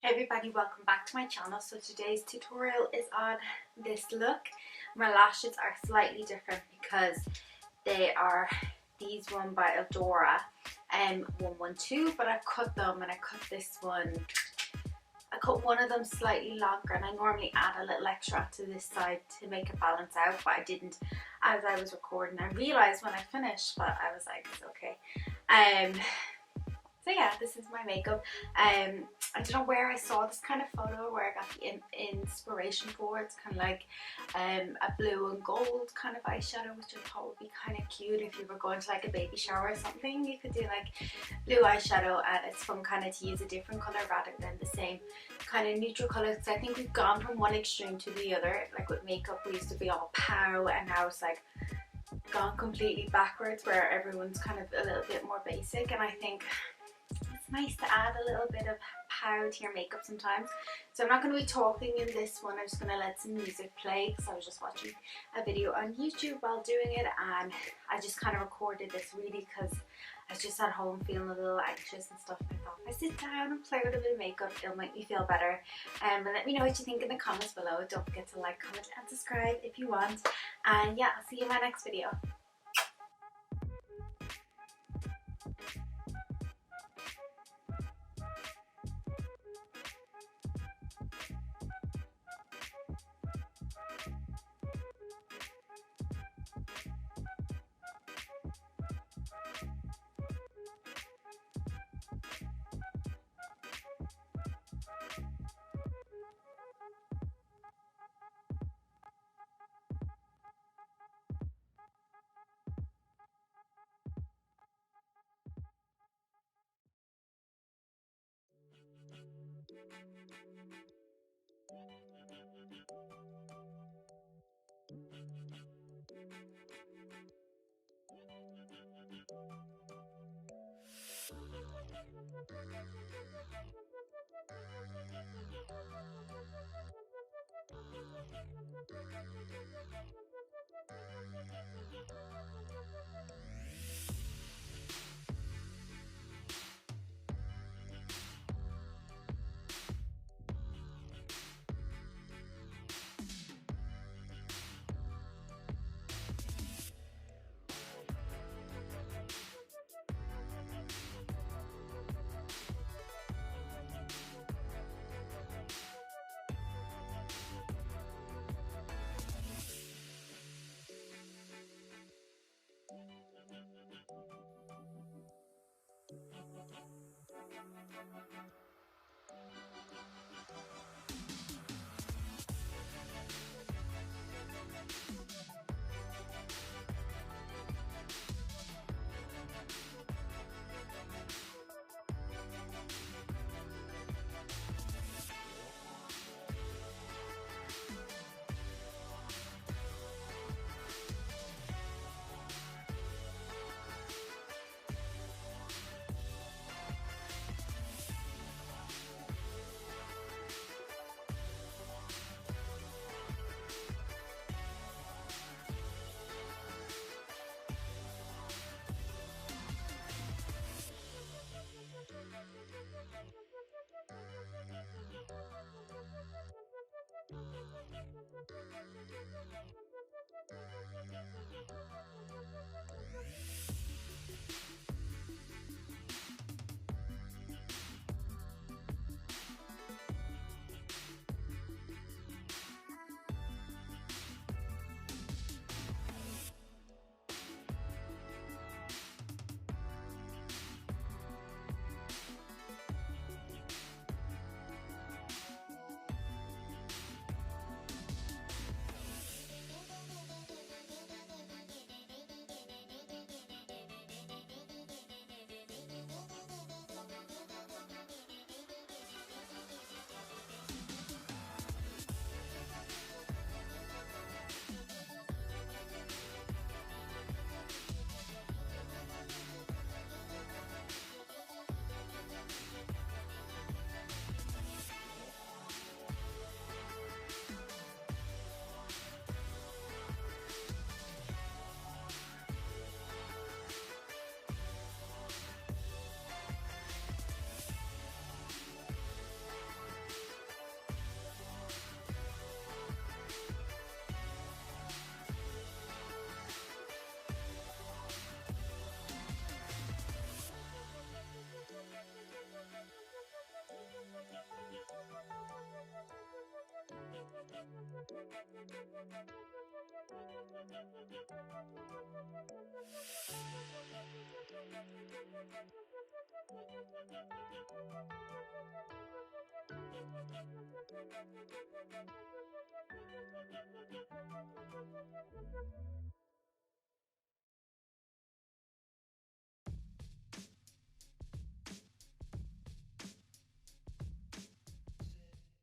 Hey everybody, welcome back to my channel. So today's tutorial is on this look. My lashes are slightly different because they are these one by Eldora 112, but I've cut them and I cut this one. I cut one of them slightly longer, and I normally add a little extra to this side to make it balance out, but I didn't as I was recording. I realised when I finished, but I was like, it's okay. So yeah, this is my makeup. I don't know where I saw this kind of photo where I got the inspiration for. It's kind of like a blue and gold kind of eyeshadow, which would probably be kind of cute if you were going to like a baby shower or something. You could do like blue eyeshadow, and it's fun kind of to use a different colour rather than the same kind of neutral colours. Because I think we've gone from one extreme to the other. Like with makeup, we used to be all pow, and now it's like gone completely backwards where everyone's kind of a little bit more basic. And I think it's nice to add a little bit of power to your makeup sometimes. So I'm not going to be talking in this one. I'm just going to let some music play because I was just watching a video on YouTube while doing it, and I just kind of recorded this really because I was just at home feeling a little anxious and stuff. And I thought if I sit down and play with a bit of makeup, it'll make me feel better. But let me know what you think in the comments below. Don't forget to like, comment and subscribe if you want. And yeah, I'll see you in my next video.